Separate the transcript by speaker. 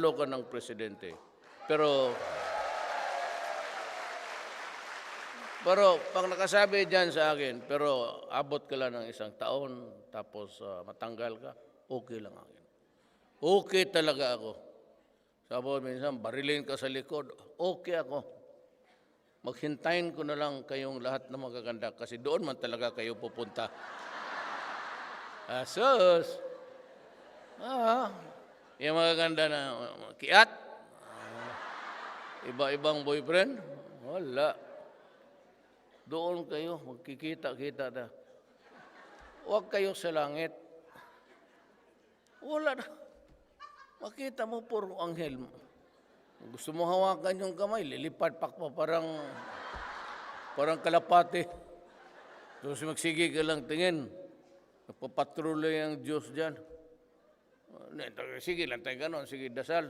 Speaker 1: ka ng presidente. Pero pag nakasabi dyan sa akin, pero abot ka lang ng 1 taon, tapos matanggal ka, okay lang akin. Okay talaga ako. Sabi minsan, barilin ka sa likod, okay ako. Maghintayin ko na lang kayong lahat na magaganda kasi doon man talaga kayo pupunta. Sus! Yung magaganda na kiat, iba-ibang boyfriend, wala. Doon kayo, magkikita-kita na. Huwag kayo sa langit. Wala na. Makita mo puro anghel. Gusto mo hawakan yung kamay, lilipad pa parang kalapate. Tapos magsige ka lang tingin. Nagpapatrolya yung Diyos dyan. Sige lang tayo ganon, sige dasal.